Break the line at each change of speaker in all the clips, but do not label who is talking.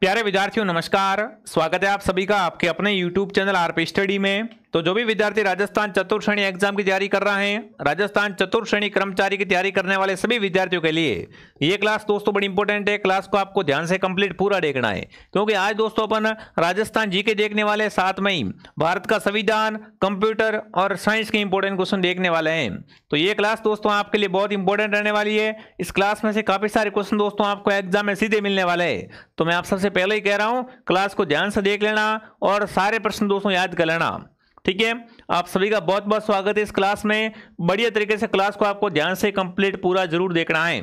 प्यारे विद्यार्थियों नमस्कार। स्वागत है आप सभी का आपके अपने YouTube चैनल आरपी स्टडी में। तो जो भी विद्यार्थी राजस्थान चतुर्थ श्रेणी एग्जाम की तैयारी कर रहे हैं, राजस्थान चतुर्थ श्रेणी कर्मचारी की तैयारी करने वाले सभी विद्यार्थियों के लिए ये क्लास दोस्तों बड़ी इंपॉर्टेंट है। क्लास को आपको ध्यान से कंप्लीट पूरा देखना है, क्योंकि आज दोस्तों अपन राजस्थान जीके देखने वाले, साथ में ही भारत का संविधान, कंप्यूटर और साइंस के इंपॉर्टेंट क्वेश्चन देखने वाले हैं। तो ये क्लास दोस्तों आपके लिए बहुत इंपॉर्टेंट रहने वाली है। इस क्लास में से काफी सारे क्वेश्चन दोस्तों आपको एग्जाम में सीधे मिलने वाले हैं। तो मैं आप सबसे पहले ही कह रहा हूं, क्लास को ध्यान से देख लेना और सारे प्रश्न दोस्तों याद कर लेना। ठीक है, आप सभी का बहुत बहुत स्वागत है इस क्लास में। बढ़िया तरीके से क्लास को आपको ध्यान से कंप्लीट पूरा जरूर देखना है।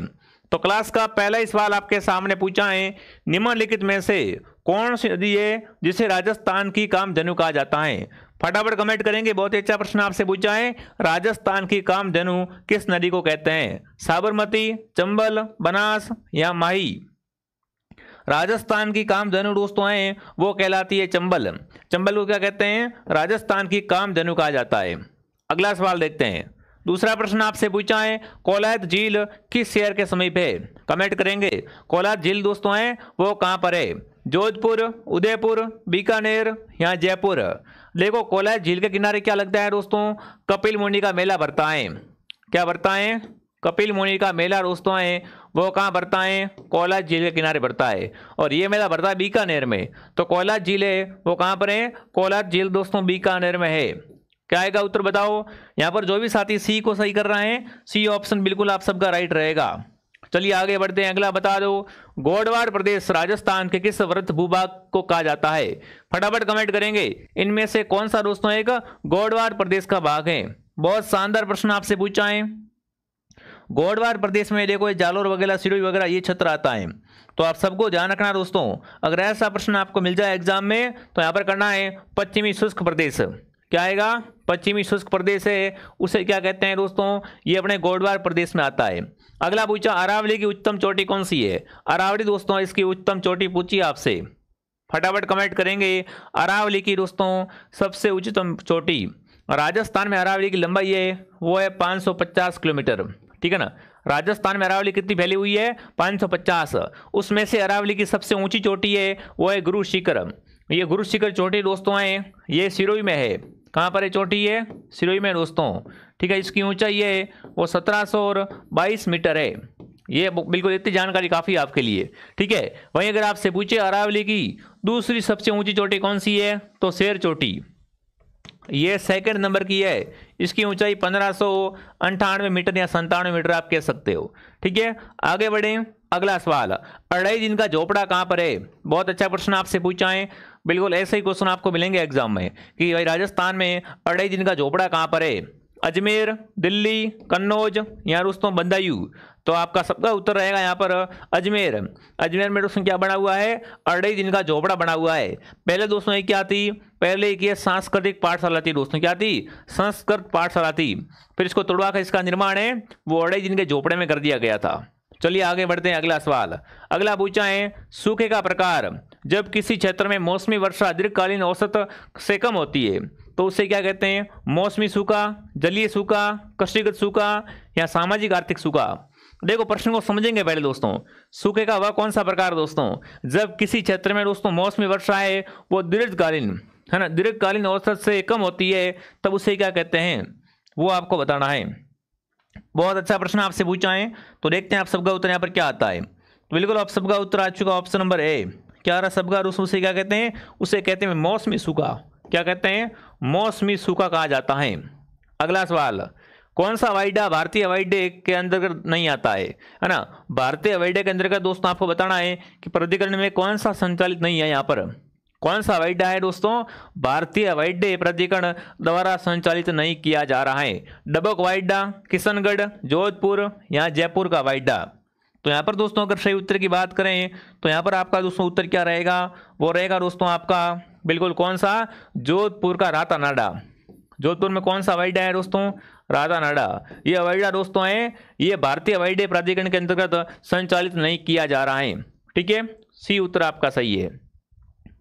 तो क्लास का पहला ही सवाल आपके सामने पूछा है, निम्नलिखित में से कौन सी नदी है जिसे राजस्थान की कामधेनु कहा जाता है? फटाफट कमेंट करेंगे। बहुत ही अच्छा प्रश्न आपसे पूछा है, राजस्थान की कामधेनु किस नदी को कहते हैं? साबरमती, चंबल, बनास या माही? राजस्थान की कामधेनु दोस्तों है वो कहलाती है चंबल। चंबल को क्या कहते हैं? राजस्थान की कामधेनु कहा जाता है। अगला सवाल देखते हैं। दूसरा प्रश्न आपसे पूछा है, कोलायत झील किस शहर के समीप है? कमेंट करेंगे। कोलायत झील दोस्तों है वो कहां पर है? जोधपुर, उदयपुर, बीकानेर या जयपुर? देखो, कोलायत झील के किनारे क्या लगता है दोस्तों? कपिल मुनि का मेला भरता है। क्या भरता है? कपिल मुनि का मेला दोस्तों है वो कहाँ भरता है? कोलायत झील के किनारे भरता है, और ये मेला भरता है बीकानेर में। तो कोलायत झील है वो कहाँ पर है? कोलायत झील दोस्तों बीकानेर में है। क्या आएगा उत्तर बताओ? यहाँ पर जो भी साथी सी को सही कर रहे हैं, सी ऑप्शन बिल्कुल आप सबका राइट रहेगा। चलिए आगे बढ़ते हैं। अगला बता दो, गोडवाड़ प्रदेश राजस्थान के किस वृत्त भूभाग को कहा जाता है? फटाफट कमेंट करेंगे। इनमें से कौन सा दोस्तों एक गोडवाड़ प्रदेश का भाग है? बहुत शानदार प्रश्न आपसे पूछा है। गोडवाड़ प्रदेश में देखो, जालोर वगैरह, सिरोही वगैरह ये क्षेत्र आता है। तो आप सबको ध्यान रखना दोस्तों, अगर ऐसा प्रश्न आपको मिल जाए एग्जाम में तो यहाँ पर करना है पश्चिमी शुष्क प्रदेश। क्या आएगा? पश्चिमी शुष्क प्रदेश है, उसे क्या कहते हैं दोस्तों? ये अपने गोडवाड़ प्रदेश में आता है। अगला पूछा, अरावली की उच्चतम चोटी कौन सी है? अरावली दोस्तों इसकी उच्चतम चोटी पूछी आपसे। फटाफट कमेंट करेंगे। अरावली की दोस्तों सबसे उच्चतम चोटी राजस्थान में अरावली की लंबाई है वो है 550 किलोमीटर। ठीक है ना? राजस्थान में अरावली कितनी फैली हुई है? 550। उसमें से अरावली की सबसे ऊंची चोटी है वो है गुरु शिखर। ये गुरु शिखर चोटी दोस्तों है ये सिरोही में है। कहाँ पर है चोटी? है सिरोही में दोस्तों। ठीक है, इसकी ऊंचाई है वो 1722 मीटर है। ये बिल्कुल इतनी जानकारी काफी आपके लिए। ठीक है, वहीं अगर आपसे पूछे अरावली की दूसरी सबसे ऊंची चोटी कौन सी है, तो शेर चोटी, ये सेकंड नंबर की है। इसकी ऊंचाई 1598 मीटर या 97 मीटर आप कह सकते हो। ठीक है, आगे बढ़े। अगला सवाल, अढ़ाई दिन का झोपड़ा कहां पर है? बहुत अच्छा प्रश्न आपसे पूछा है। बिल्कुल ऐसे ही क्वेश्चन आपको मिलेंगे एग्जाम में कि भाई राजस्थान में अढ़ाई दिन का झोपड़ा कहां पर है? अजमेर, दिल्ली, कन्नौज या दोस्तों बदायूं? तो आपका सबका उत्तर रहेगा यहाँ पर अजमेर। अजमेर में दोस्तों क्या बना हुआ है? अढ़ाई दिन का झोपड़ा बना हुआ है। पहले दोस्तों ये क्या थी? पहले ये सांस्कृतिक पाठशाला थी दोस्तों। क्या थी? संस्कृत पाठशाला थी। फिर इसको तोड़वा कर इसका निर्माण है वो अढ़ाई दिन के झोपड़े में कर दिया गया था। चलिए आगे बढ़ते हैं। अगला सवाल, अगला पूछा है, सूखे का प्रकार, जब किसी क्षेत्र में मौसमी वर्षा दीर्घकालीन औसत से कम होती है तो उसे क्या कहते हैं? मौसमी सूखा, जलीय सूखा, कृषिगत सूखा या सामाजिक आर्थिक सूखा? देखो, प्रश्न को समझेंगे पहले दोस्तों। सूखे का वह कौन सा प्रकार दोस्तों, जब किसी क्षेत्र में दोस्तों मौसमी वर्षा है वो दीर्घकालीन, है ना, दीर्घकालीन औसत से कम होती है, तब उसे क्या कहते हैं वो आपको बताना है। बहुत अच्छा प्रश्न आपसे पूछा है। तो देखते हैं आप सबका उत्तर यहाँ पर क्या आता है। तो बिल्कुल आप सबका उत्तर आ चुका ऑप्शन नंबर ए। क्या रहा सबका? उसे क्या कहते हैं? उसे कहते हैं मौसमी सूखा। क्या कहते हैं? मौसमी सूखा कहा जाता है। अगला सवाल, कौन सा हवाई अड्डा भारतीय हवाई अड्डे के अंतर्गत नहीं आता है ना? भारतीय हवाई अड्डे के अंतर्गत दोस्तों आपको बताना है कि प्राधिकरण में कौन सा संचालित नहीं है। यहाँ पर कौन सा हवाई अड्डा है दोस्तों? भारतीय हवाई अड्डे प्राधिकरण द्वारा संचालित नहीं किया जा रहा है। डबक हवाई अड्डा, किशनगढ़, जोधपुर या जयपुर का हवाई अड्डा? तो यहाँ पर दोस्तों अगर सही उत्तर की बात करें तो यहाँ पर आपका दोस्तों उत्तर क्या रहेगा? वो रहेगा दोस्तों आपका बिल्कुल कौन सा? जोधपुर का रातानाडा। जोधपुर में कौन सा हवाई अड्डा है दोस्तों? रातानाडा। ये हवाई अड्डा दोस्तों है ये भारतीय हवाई अड्डे प्राधिकरण के अंतर्गत संचालित नहीं किया जा रहा है। ठीक है, सी उत्तर आपका सही है।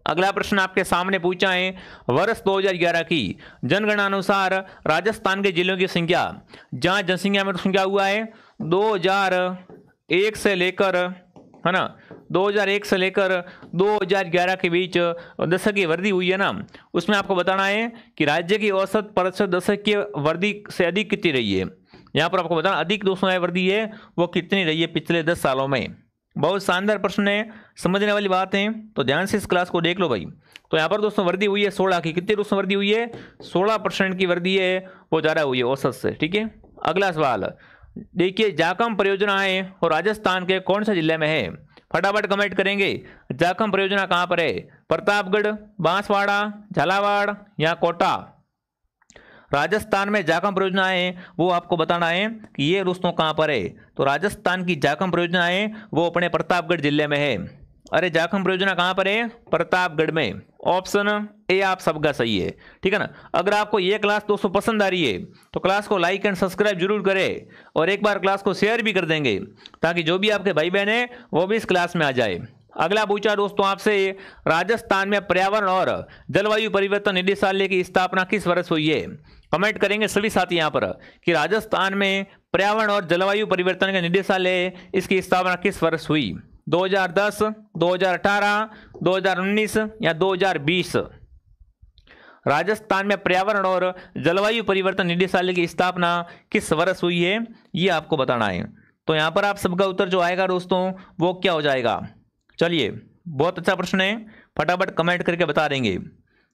अगला प्रश्न आपके सामने पूछा है, वर्ष 2011 की जनगणना अनुसार राजस्थान के जिलों की संख्या, जहां जनसंख्या में क्या हुआ है 2001 से लेकर है ना, 2001 से लेकर 2011 के बीच दशक की वृद्धि हुई है ना, उसमें आपको बताना है कि राज्य की औसत प्रतिशत दशक की वृद्धि से अधिक कितनी रही है। यहाँ पर आपको बताना अधिक दोस्तों वृद्धि है वो कितनी रही है पिछले 10 सालों में। बहुत शानदार प्रश्न है, समझने वाली बात है, तो ध्यान से इस क्लास को देख लो भाई। तो यहाँ पर दोस्तों वृद्धि हुई है 16 की, कितनी दोस्तों वृद्धि हुई है, 16% की वृद्धि है, वो ज़्यादा हुई है औसत से। ठीक है, अगला सवाल देखिए, जाखम परियोजना है और राजस्थान के कौन से जिले में है। फटाफट कमेंट करेंगे, जाखम परियोजना कहाँ पर है, प्रतापगढ़, बांसवाड़ा, झालावाड़ या कोटा। राजस्थान में जाखम परियोजना है वो आपको बताना है कि ये दोस्तों कहाँ पर है। तो राजस्थान की जाखम परियोजना है वो अपने प्रतापगढ़ जिले में है। अरे जाखम परियोजना कहाँ पर है, प्रतापगढ़ में। ऑप्शन ए आप सबका सही है। ठीक है ना, अगर आपको ये क्लास दोस्तों पसंद आ रही है तो क्लास को लाइक एंड सब्सक्राइब जरूर करें और एक बार क्लास को शेयर भी कर देंगे ताकि जो भी आपके भाई बहन है वो भी इस क्लास में आ जाए। अगला पूछा दोस्तों आपसे, राजस्थान में पर्यावरण और जलवायु परिवर्तन निदेशालय की स्थापना किस वर्ष हुई है। कमेंट करेंगे सभी साथी यहाँ पर कि राजस्थान में पर्यावरण और जलवायु परिवर्तन के निदेशालय इसकी स्थापना किस वर्ष हुई। 2010, 2018, 2019 या 2020। राजस्थान में पर्यावरण और जलवायु परिवर्तन निदेशालय की स्थापना किस वर्ष हुई है ये आपको बताना है। तो यहाँ पर आप सबका उत्तर जो आएगा दोस्तों वो क्या हो जाएगा। चलिए, बहुत अच्छा प्रश्न है, फटाफट कमेंट करके बता देंगे।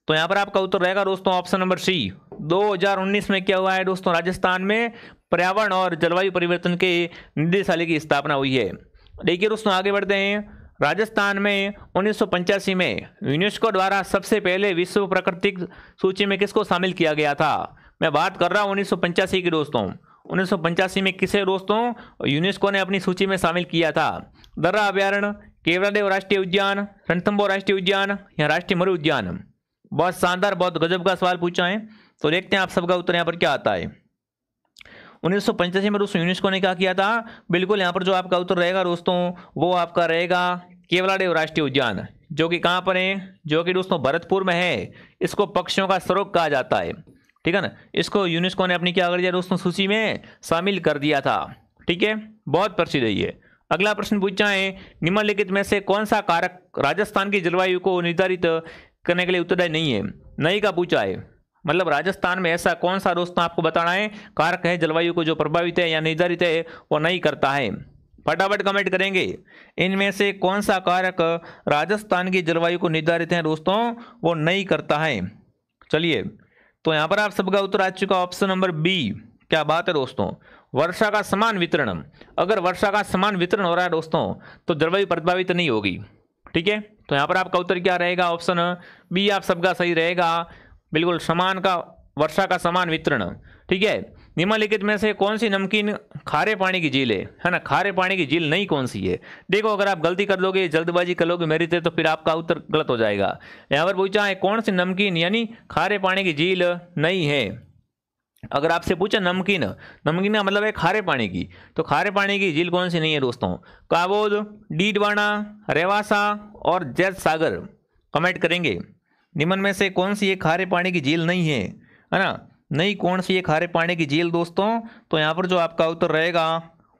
तो यहाँ पर आपका उत्तर रहेगा दोस्तों ऑप्शन नंबर सी। 2019 में क्या हुआ है दोस्तों, राजस्थान में पर्यावरण और जलवायु परिवर्तन के निदेशालय की स्थापना हुई है। देखिए दोस्तों आगे बढ़ते हैं। राजस्थान में 1985 में यूनेस्को द्वारा सबसे पहले विश्व प्राकृतिक सूची में किसको शामिल किया गया था। मैं बात कर रहा हूँ 1985 की दोस्तों। 1985 में किसे दोस्तों यूनेस्को ने अपनी सूची में शामिल किया था। दर्रा अभ्यारण्य, केवलादेव राष्ट्रीय उद्यान, रणथंभौर राष्ट्रीय उद्यान या राष्ट्रीय मरु उद्यान। बहुत शानदार, बहुत गजब का सवाल पूछा है। तो देखते हैं आप सबका उत्तर यहाँ पर क्या आता है। 1985 में दोस्तों यूनेस्को ने क्या किया था, बिल्कुल यहाँ पर जो आपका उत्तर रहेगा दोस्तों वो आपका रहेगा केवलादेव राष्ट्रीय उद्यान, जो कि कहाँ पर है, जो कि दोस्तों भरतपुर में है। इसको पक्षियों का स्वर्ग कहा जाता है। ठीक है ना, इसको यूनेस्को ने अपनी क्या कर दिया दोस्तों सूची में शामिल कर दिया था। ठीक है, बहुत प्रसिद्ध है ये। अगला प्रश्न पूछा है, निम्नलिखित में से कौन सा कारक राजस्थान की जलवायु को निर्धारित करने के लिए उत्तरदायी नहीं है। नहीं का पूछा है, मतलब राजस्थान में ऐसा कौन सा दोस्तों आपको बताना है कारक है जलवायु को जो प्रभावित है या निर्धारित है वो नहीं करता है। फटाफट कमेंट करेंगे, इनमें से कौन सा कारक राजस्थान की जलवायु को निर्धारित है दोस्तों वो नहीं करता है। चलिए, तो यहाँ पर आप सबका उत्तर आ चुका ऑप्शन नंबर बी। क्या बात है दोस्तों, वर्षा का समान वितरण। अगर वर्षा का समान वितरण हो रहा है दोस्तों तो जलवायु प्रभावित नहीं होगी। ठीक है, तो यहाँ पर आपका उत्तर क्या रहेगा, ऑप्शन बी आप सबका सही रहेगा। बिल्कुल समान का वर्षा का समान वितरण। ठीक है, निम्नलिखित में से कौन सी नमकीन खारे पानी की झील है ना, खारे पानी की झील नहीं कौन सी है। देखो अगर आप गलती कर लोगे, जल्दबाजी कर लोगे मेरी तरह, तो फिर आपका उत्तर गलत हो जाएगा। यहाँ पर पूछा है कौन सी नमकीन यानी खारे पानी की झील नहीं है। अगर आपसे पूछा नमकीन, नमकीन का मतलब है खारे पानी की, तो खारे पानी की झील कौन सी नहीं है दोस्तों, काबोद, डीडवाना, रेवासा और जैत सागर। कमेंट करेंगे निम्न में से कौन सी ये खारे पानी की झील नहीं है ना, नहीं कौन सी ये खारे पानी की झील दोस्तों। तो यहाँ पर जो आपका उत्तर रहेगा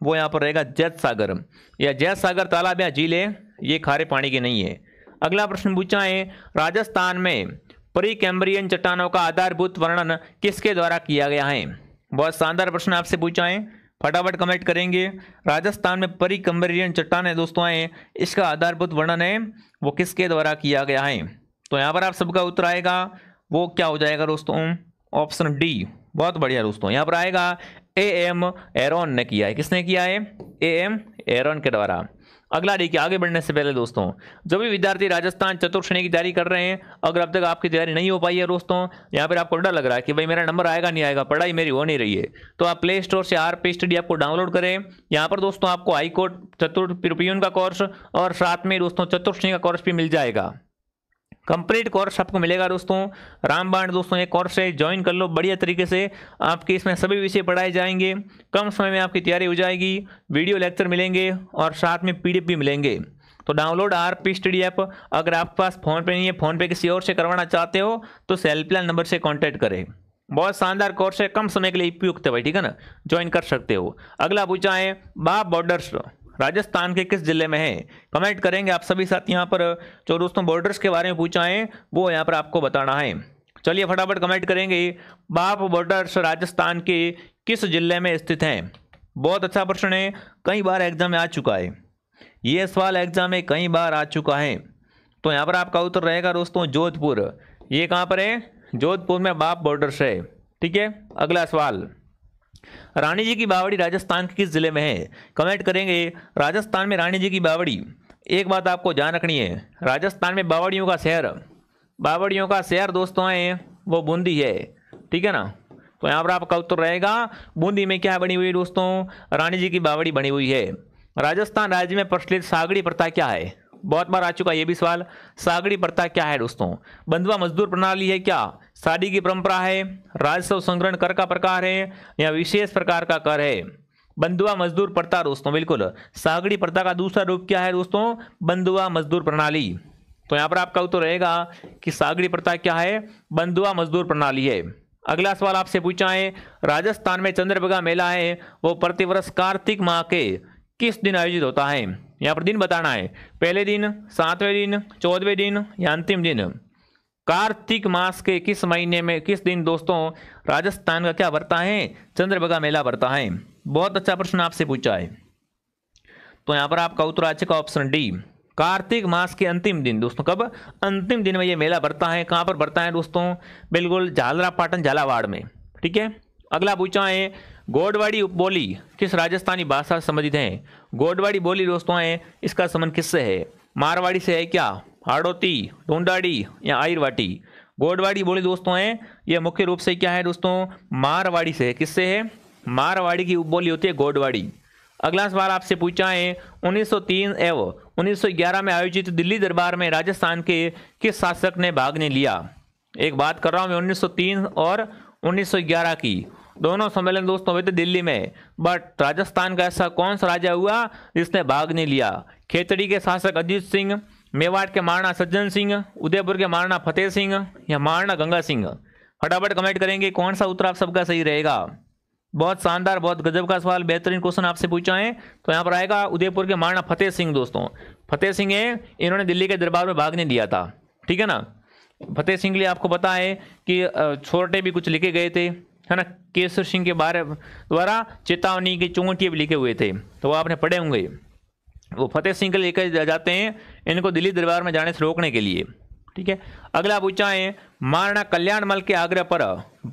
वो यहाँ पर रहेगा जैत सागर या जैत सागर तालाब या झील है, ये खारे पानी की नहीं है। अगला प्रश्न पूछा है, राजस्थान में प्री कैम्ब्रियन चट्टानों का आधारभूत वर्णन किसके द्वारा किया गया है। बहुत शानदार प्रश्न आपसे पूछा है, फटाफट कमेंट करेंगे। राजस्थान में प्री कैम्ब्रियन चट्टानें दोस्तों हैं, इसका आधारभूत वर्णन है वो किसके द्वारा किया गया है। तो यहाँ पर आप सबका उत्तर आएगा वो क्या हो जाएगा दोस्तों, ऑप्शन डी। बहुत बढ़िया दोस्तों, यहाँ पर आएगा A.M. एरोन ने किया है। किसने किया है, A.M. एरोन के द्वारा। अगला देखिए, आगे बढ़ने से पहले दोस्तों, जो भी विद्यार्थी राजस्थान चतुर्थ श्रेणी की तैयारी कर रहे हैं, अगर अब तक आपकी तैयारी नहीं हो पाई है दोस्तों, यहाँ पर आपको डर लग रहा है कि भाई मेरा नंबर आएगा नहीं आएगा, पढ़ाई मेरी हो नहीं रही है, तो आप प्ले स्टोर से RP स्टडी आपको डाउनलोड करें। यहाँ पर दोस्तों आपको हाईकोर्ट चतुर्थ पियून का कोर्स और साथ में दोस्तों चतुर्थ श्रेणी का कोर्स भी मिल जाएगा। कंप्लीट कोर्स आपको मिलेगा दोस्तों। रामबाण दोस्तों ये कोर्स है, ज्वाइन कर लो बढ़िया तरीके से। आपके इसमें सभी विषय पढ़ाए जाएंगे, कम समय में आपकी तैयारी हो जाएगी, वीडियो लेक्चर मिलेंगे और साथ में PDF भी मिलेंगे। तो डाउनलोड RP स्टडी ऐप। अगर आपके पास फ़ोन पे नहीं है, फ़ोन पे किसी और से करवाना चाहते हो तो हेल्पलाइन नंबर से कॉन्टैक्ट करें। बहुत शानदार कोर्स है, कम समय के लिए उपयुक्त है भाई, ठीक है ना, ज्वाइन कर सकते हो। अगला पूछा है, बाप बॉर्डर्स राजस्थान के किस जिले में है? कमेंट करेंगे आप सभी साथ यहाँ पर। जो दोस्तों बॉर्डर्स के बारे में पूछा है वो यहाँ पर आपको बताना है। चलिए फटाफट कमेंट करेंगे। बाप बॉर्डर्स राजस्थान के किस जिले में स्थित हैं? बहुत अच्छा प्रश्न है, कई बार एग्जाम में आ चुका है ये सवाल, एग्जाम में कई बार आ चुका है। तो यहाँ पर आपका उत्तर रहेगा दोस्तों जोधपुर। ये कहाँ पर है? जोधपुर में बाप बॉर्डर्स है। ठीक है, अगला सवाल, रानी जी की बावड़ी राजस्थान के किस जिले में है? कमेंट करेंगे। राजस्थान में रानी जी की बावड़ी, एक बात आपको ध्यान रखनी है, राजस्थान में बावड़ियों का शहर दोस्तों है वो बूंदी है। ठीक है ना, तो यहाँ पर आपका उत्तर रहेगा बूंदी में क्या बनी हुई है दोस्तों? रानी जी की बावड़ी बनी हुई है। राजस्थान राज्य में प्रचलित सागड़ी प्रथा क्या है? बहुत बार आ चुका ये भी सवाल। सागड़ी प्रथा क्या है दोस्तों? बंधुआ मजदूर प्रणाली है क्या? शादी की परंपरा है? राजस्व संग्रहण कर का प्रकार है या विशेष प्रकार का कर है? बंधुआ मजदूर प्रथा दोस्तों, बिल्कुल। सागड़ी प्रथा का दूसरा रूप क्या है दोस्तों? बंधुआ मजदूर प्रणाली। तो यहाँ पर आपका उत्तर रहेगा कि सागड़ी प्रथा क्या है? बंधुआ मजदूर प्रणाली है। अगला सवाल आपसे पूछा है, राजस्थान में चंद्रभागा मेला है वो प्रतिवर्ष कार्तिक माह के किस दिन आयोजित होता है? यहाँ पर दिन बताना है, पहले दिन, 7वें दिन, 14वें दिन या अंतिम दिन। कार्तिक मास के किस महीने में किस दिन दोस्तों राजस्थान का क्या बढ़ता है? चंद्रभागा मेला बढ़ता है। बहुत अच्छा प्रश्न आपसे पूछा है। तो यहाँ पर आपका उत्तर आ चुका ऑप्शन डी, कार्तिक मास के अंतिम दिन दोस्तों। कब? अंतिम दिन में ये मेला बढ़ता है। कहाँ पर बढ़ता है दोस्तों? बिल्कुल झालरापाटन झालावाड़ में। ठीक है, अगला पूछा है, गोडवाड़ी उपबोली किस राजस्थानी भाषा से संबंधित है? गोडवाड़ी बोली दोस्तों है, इसका संबंध किससे है? मारवाड़ी से है क्या? हाड़ौती, ढूंढाड़ी या आयरवाटी? गोडवाड़ी बोली दोस्तों है ये मुख्य रूप से क्या है दोस्तों? मारवाड़ी से है। किससे है? मारवाड़ी की उपबोली होती है गोडवाड़ी। अगला सवाल आपसे पूछा है, 1903 एवं 1911 में आयोजित दिल्ली दरबार में राजस्थान के किस शासक ने भाग नहीं लिया? एक बात कर रहा हूं मैं 1903 और 1911 की, दोनों सम्मेलन दोस्तों हुए थे दिल्ली में, बट राजस्थान का ऐसा कौन सा राजा हुआ जिसने भाग नहीं लिया? खेतड़ी के शासक अजीत सिंह, मेवाड़ के महाराणा सज्जन सिंह, उदयपुर के महाराणा फतेह सिंह या महाराणा गंगा सिंह? फटाफट कमेंट करेंगे कौन सा उत्तर आप सबका सही रहेगा। बहुत शानदार, बहुत गजब का सवाल, बेहतरीन क्वेश्चन आपसे पूछा है। तो यहाँ पर आएगा उदयपुर के महाराणा फतेह सिंह दोस्तों। फतेह सिंह है, इन्होंने दिल्ली के दरबार में भाग नहीं लिया था। ठीक है ना, फतेह सिंह के लिए आपको पता है कि छोटे भी कुछ लिखे गए थे, है ना। केसर सिंह के बारे द्वारा चेतावनी की चुंगटिए भी लिखे हुए थे, तो वो आपने पढ़े होंगे। वो फतेह सिंह के लेकर जाते हैं इनको दिल्ली दरबार में जाने से रोकने के लिए। ठीक है, अगला पूछा है, महाराणा कल्याणमल के आग्रह पर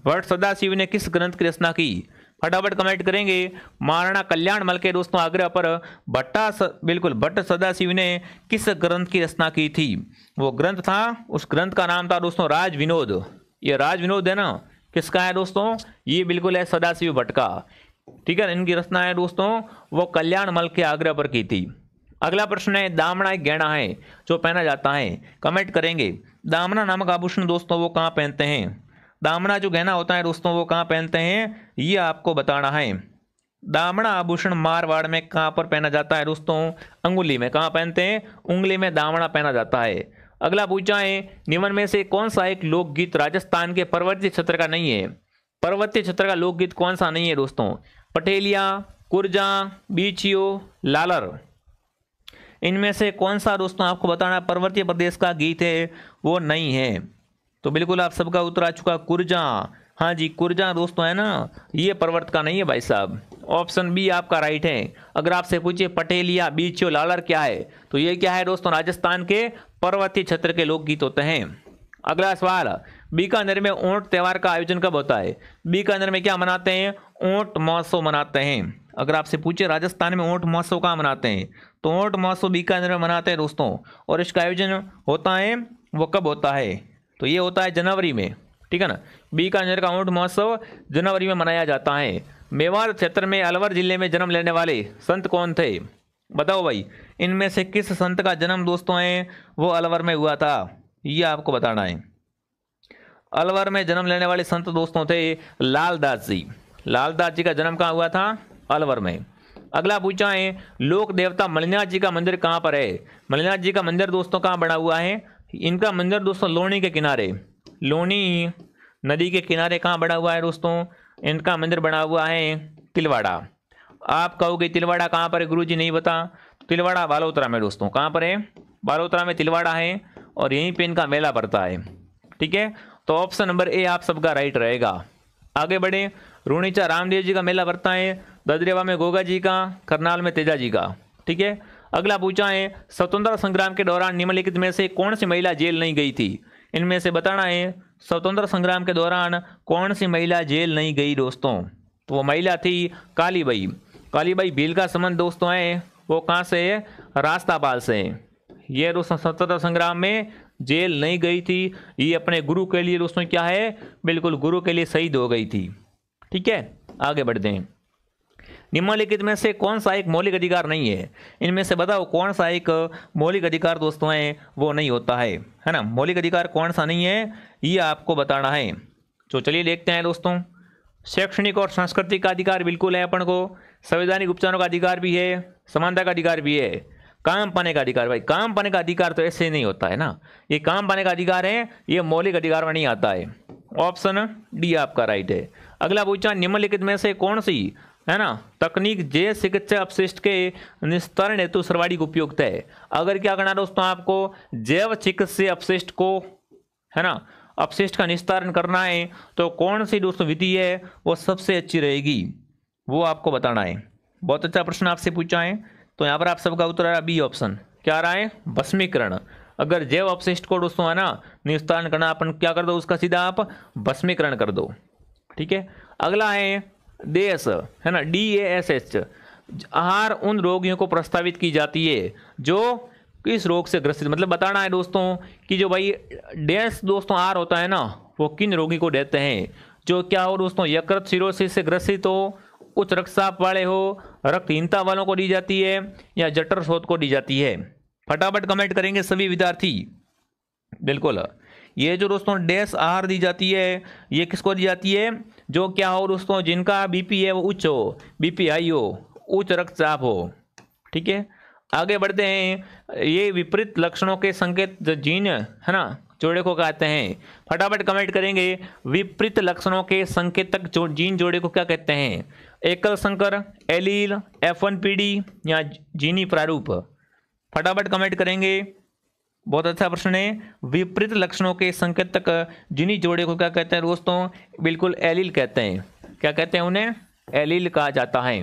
भट्ट सदाशिव ने किस ग्रंथ की रचना की? फटाफट कमेंट करेंगे। महाराणा कल्याणमल के दोस्तों आग्रह पर भट्ट सदाशिव ने किस ग्रंथ की रचना की थी? वो ग्रंथ था, उस ग्रंथ का नाम था दोस्तों राज विनोद। ये राज विनोद है ना, किसका है दोस्तों? ये बिल्कुल है सदाशिव भट्ट का। ठीक है, इनकी रचना है दोस्तों वो कल्याणमल के आग्रह पर की थी। अगला प्रश्न है, दामना एक गहना है जो पहना जाता है। कमेंट करेंगे। दामना नामक आभूषण दोस्तों वो कहाँ पहनते हैं? दामना जो गहना होता है दोस्तों वो कहाँ पहनते हैं, ये आपको बताना है। दामना आभूषण मारवाड़ में कहाँ पर पहना जाता है दोस्तों? अंगुली में। कहाँ पहनते हैं? उंगली में दामना पहना जाता है। अगला पूछा है, निम्न में से कौन सा एक लोकगीत राजस्थान के पर्वतीय क्षेत्र का नहीं है? पर्वतीय क्षेत्र का लोकगीत कौन सा नहीं है दोस्तों? पटेलिया, कुरजा, बीचियो, लालर? इनमें से कौन सा दोस्तों आपको बताना पर्वतीय प्रदेश का गीत है वो नहीं है? तो बिल्कुल आप सबका उत्तर आ चुका कुरजा। हाँ जी, कुरजा दोस्तों है ना, ये पर्वत का नहीं है भाई साहब। ऑप्शन बी आपका राइट है। अगर आपसे पूछिए पटेलिया, बीचियो, लालर क्या है, तो ये क्या है दोस्तों? राजस्थान के पर्वतीय क्षेत्र के लोकगीत होते हैं। अगला सवाल, बीकानेर में ऊंट त्योहार का आयोजन कब होता है? बीकानेर में क्या मनाते हैं? ऊंट महोत्सव मनाते हैं। अगर आपसे पूछे राजस्थान में ऊंट महोत्सव कहाँ मनाते हैं, तो ऊंट महोत्सव बीकानेर में मनाते हैं दोस्तों। और इसका आयोजन होता है वो कब होता है? तो ये होता है जनवरी में। ठीक है ना, बीकानेर का ऊंट महोत्सव जनवरी में मनाया जाता है। मेवाड़ क्षेत्र में अलवर जिले में जन्म लेने वाले संत कौन थे? बताओ भाई, इनमें से किस संत का जन्म दोस्तों है वो अलवर में हुआ था? ये आपको बताना है। अलवर में जन्म लेने वाले संत दोस्तों थे लालदास जी। लालदास जी का जन्म कहाँ हुआ था? अलवर में। अगला पूछा है, लोक देवता मणिनाथ जी का मंदिर कहाँ पर है? मणिनाथ जी का मंदिर दोस्तों कहाँ बना हुआ है? इनका मंदिर दोस्तों लोनी के किनारे, लोनी नदी के किनारे कहाँ बना हुआ है दोस्तों? इनका मंदिर बना हुआ है तिलवाड़ा। आप कहोगे तिलवाड़ा कहाँ पर है गुरुजी, नहीं बता। तिलवाड़ा बालोतरा में दोस्तों, कहाँ पर है, बालोतरा में तिलवाड़ा है और यहीं पे इनका मेला पड़ता है। ठीक है, तो ऑप्शन नंबर ए आप सबका राइट रहेगा। आगे बढ़े, रूणीचा रामदेव जी का मेला पड़ता है, ददरेवा में गोगा जी का, करनाल में तेजा जी का। ठीक है, अगला पूछा है स्वतंत्रता संग्राम के दौरान निम्नलिखित में से कौन सी महिला जेल नहीं गई थी। इनमें से बताना है स्वतंत्रता संग्राम के दौरान कौन सी महिला जेल नहीं गई दोस्तों। तो वो महिला थी कालीबाई। कालीबाई भील का संबंध दोस्तों है वो कहाँ से है, रास्तापाल से। ये दोस्तों स्वतंत्रता संग्राम में जेल नहीं गई थी, ये अपने गुरु के लिए दोस्तों क्या है, बिल्कुल गुरु के लिए शहीद हो गई थी। ठीक है, आगे बढ़ते हैं। निम्नलिखित में से कौन सा एक मौलिक अधिकार नहीं है, इनमें से बताओ कौन सा एक मौलिक अधिकार दोस्तों है वो नहीं होता है ना। मौलिक अधिकार कौन सा नहीं है ये आपको बताना है। तो चलिए देखते हैं दोस्तों। शैक्षणिक और सांस्कृतिक का अधिकार बिल्कुल है अपन को, संवैधानिक उपचारों का अधिकार भी है, समानता का अधिकार भी है, काम पाने का अधिकार, भाई काम पाने का अधिकार तो ऐसे नहीं होता है ना, ये काम पाने का अधिकार है, ये मौलिक अधिकार में नहीं आता है। ऑप्शन डी आपका राइट है। अगला पूछा निम्नलिखित में से कौन सी है ना तकनीक जैव चिकित्सा अपशिष्ट के निस्तारण हेतु सर्वाधिक उपयुक्त है। अगर क्या करना दोस्तों आपको जैव चिकित्सा अपशिष्ट को है ना अपशिष्ट का निस्तारण करना है तो कौन सी दोस्तों विधि है वो सबसे अच्छी रहेगी, वो आपको बताना है। बहुत अच्छा प्रश्न आपसे पूछा है। तो यहाँ पर आप सबका उत्तर आ रहा है बी ऑप्शन, क्या आ रहा है, भस्मीकरण। अगर जैव अपशिष्ट को दोस्तों है ना निस्तारण करना, अपन क्या कर दो उसका सीधा आप भस्मीकरण कर दो। ठीक है, अगला है देश है ना DASH। आहार उन रोगियों को प्रस्तावित की जाती है जो किस रोग से ग्रसित, मतलब बताना है दोस्तों कि जो भाई डैश दोस्तों आहार होता है ना वो किन रोगी को देते हैं, जो क्या हो दोस्तों यकृत सिरोसिस से ग्रसित हो, उच्च रक्तचाप वाले हो, रक्तहीनता वालों को दी जाती है या जठर शोथ को दी जाती है। फटाफट कमेंट करेंगे सभी विद्यार्थी। बिल्कुल, ये जो दोस्तों डैश आहार दी जाती है ये किसको दी जाती है, जो क्या हो दोस्तों जिनका बीपी है वो उच्च हो, बीपी हाई हो, उच्च रक्तचाप हो। ठीक है, आगे बढ़ते हैं। ये विपरीत लक्षणों के संकेत जीन है ना जोड़े को कहते हैं। फटाफट कमेंट करेंगे विपरीत लक्षणों के संकेतक जीन जोड़े को क्या कहते हैं, एकल संकर, एलील, F1PD या जीनी प्रारूप। फटाफट कमेंट करेंगे। बहुत अच्छा प्रश्न है। विपरीत लक्षणों के संकेतक जीनी जोड़े को क्या कहते हैं दोस्तों, बिल्कुल एलील कहते हैं। क्या कहते हैं उन्हें, एलील कहा जाता है।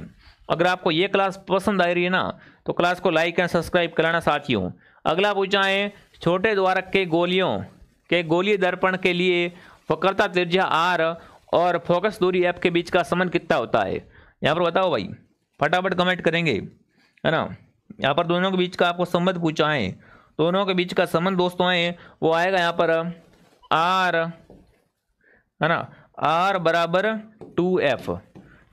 अगर आपको ये क्लास पसंद आ रही है ना तो क्लास को लाइक एंड सब्सक्राइब कराना साथियों। अगला पूछा है छोटे द्वारक के गोलियों के गोलीय दर्पण के लिए वक्रता त्रिज्या R और फोकस दूरी F के बीच का संबंध कितना होता है। यहाँ पर बताओ भाई, फटाफट कमेंट करेंगे है ना। यहाँ पर दोनों के बीच का आपको संबंध पूछा है, दोनों के बीच का संबंध दोस्तों है वो आएगा यहाँ पर R है ना, R बराबर 2F।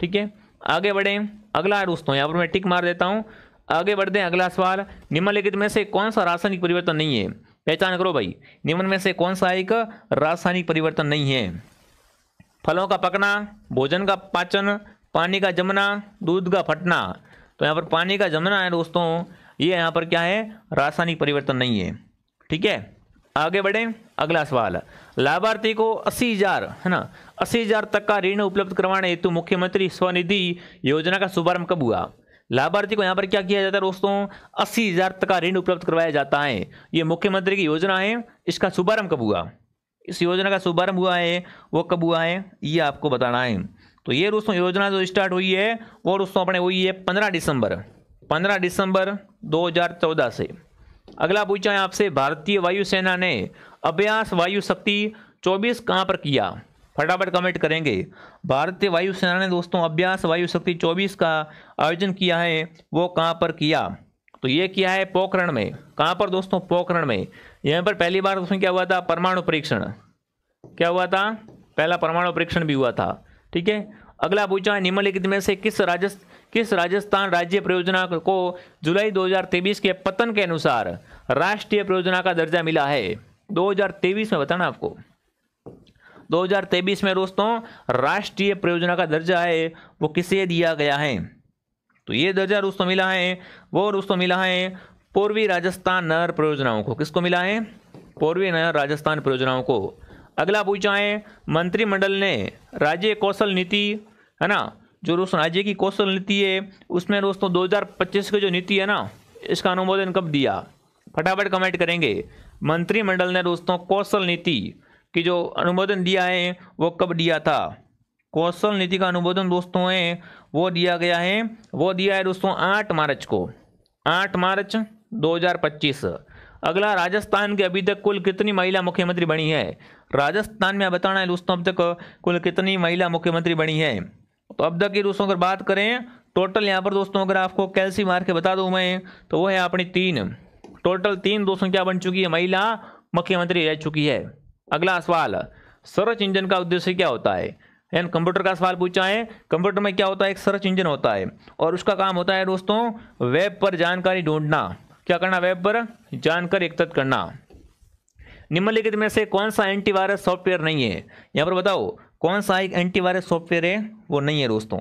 ठीक है, आगे बढ़े। अगला है दोस्तों, यहाँ पर मैं टिक मार देता हूँ। आगे बढ़ते हैं। अगला सवाल, निम्नलिखित में से कौन सा रासायनिक परिवर्तन नहीं है, पहचान करो भाई। निम्न में से कौन सा एक रासायनिक परिवर्तन नहीं है, फलों का पकना, भोजन का पाचन, पानी का जमना, दूध का फटना। तो यहाँ पर पानी का जमना है दोस्तों, ये यहाँ पर क्या है, रासायनिक परिवर्तन नहीं है। ठीक है, आगे बढ़े। अगला सवाल, लाभार्थी को 80,000 है ना 80,000 तक का ऋण उपलब्ध करवाने हेतु मुख्यमंत्री स्वनिधि योजना का शुभारंभ कब हुआ। लाभार्थी को यहाँ पर क्या किया जाता है दोस्तों, 80,000 तक का ऋण उपलब्ध करवाया जाता है। ये मुख्यमंत्री की योजना है, इसका शुभारंभ कब हुआ, इस योजना का शुभारंभ हुआ है वो कब हुआ है ये आपको बताना है। तो ये दोस्तों योजना जो स्टार्ट हुई है वो दोस्तों अपने हुई है 15 दिसंबर 2014 से। अगला पूछा है आपसे, भारतीय वायुसेना ने अभ्यास वायु शक्ति 24 कहाँ पर किया। फटाफट कमेंट करेंगे। भारतीय वायुसेना ने दोस्तों अभ्यास वायु शक्ति 24 का आयोजन किया है, वो कहाँ पर किया। तो ये किया है पोखरण में। कहाँ पर दोस्तों, पोखरण में। यहाँ पर पहली बार दोस्तों क्या हुआ था, परमाणु परीक्षण। क्या हुआ था, पहला परमाणु परीक्षण भी हुआ था। ठीक है, अगला पूछा है, निम्नलिखित में से किस राजस्थान राज्य परियोजना को जुलाई 2023 के पतन के अनुसार राष्ट्रीय परियोजना का दर्जा मिला है। 2023 में बताना आपको, 2023 में दोस्तों राष्ट्रीय परियोजना का दर्जा है वो किसे दिया गया है। तो ये दर्जा दोस्तों मिला है, वो दोस्तों मिला है पूर्वी राजस्थान नहर परियोजनाओं को। किसको मिला है, पूर्वी नहर राजस्थान परियोजनाओं को। अगला पूछा है, मंत्रिमंडल ने राज्य कौशल नीति है ना जो दोस्तों राज्य की कौशल नीति है उसमें दोस्तों 2025 की जो नीति है ना, इसका अनुमोदन कब दिया? फटाफट कमेंट करेंगे। मंत्रिमंडल ने दोस्तों कौशल नीति की जो अनुमोदन दिया है वो कब दिया था? कौशल नीति का अनुमोदन दोस्तों है वो दिया गया है, वो दिया है दोस्तों 8 मार्च को, 8 मार्च 2025। अगला, राजस्थान के अभी तक कुल कितनी महिला मुख्यमंत्री बनी है? राजस्थान में बताना है दोस्तों अब तक कुल कितनी महिला मुख्यमंत्री बनी है। तो अब तक की दोस्तों अगर बात करें टोटल, यहाँ पर दोस्तों अगर आपको कैलसी मार के बता दूं मैं, तो वो है अपनी 3, टोटल 3 दोस्तों क्या बन चुकी है? महिला मुख्यमंत्री रह चुकी है। अगला सवाल, सर्च इंजन का उद्देश्य क्या होता है? एंड कंप्यूटर का सवाल पूछा है। कंप्यूटर में क्या होता है? एक सर्च इंजन होता है और उसका काम होता है दोस्तों वेब पर जानकारी ढूंढना। क्या करना? वेब पर जानकारी एकत्रित करना। निम्नलिखित में से कौन सा एंटीवायरस सॉफ्टवेयर नहीं है? यहाँ पर बताओ कौन सा एक एंटीवायरस सॉफ्टवेयर है वो नहीं है दोस्तों।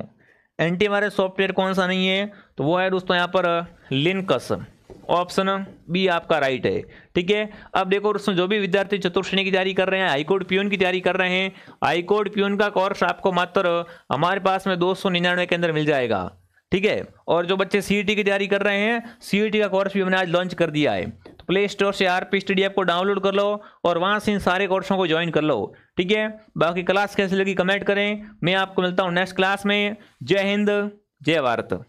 एंटीवायरस सॉफ्टवेयर कौन सा नहीं है? तो वो है दोस्तों यहाँ पर लिनक्स। ऑप्शन बी आपका राइट है। ठीक है, अब देखो दोस्तों जो भी विद्यार्थी चतुर्थ श्रेणी की तैयारी कर रहे हैं, हाईकोर्ट प्यून की तैयारी कर रहे हैं, हाईकोर्ट प्यून का कोर्स आपको मात्र हमारे पास में 299 के अंदर मिल जाएगा। ठीक है, और जो बच्चे सीईटी की तैयारी कर रहे हैं, सीईटी का कोर्स भी हमने आज लॉन्च कर दिया है। तो प्ले स्टोर से आरपी स्टडी ऐप को डाउनलोड कर लो और वहां से इन सारे कोर्सों को ज्वाइन कर लो। ठीक है, बाकी क्लास कैसी लगी कमेंट करें। मैं आपको मिलता हूं नेक्स्ट क्लास में। जय हिंद, जय भारत।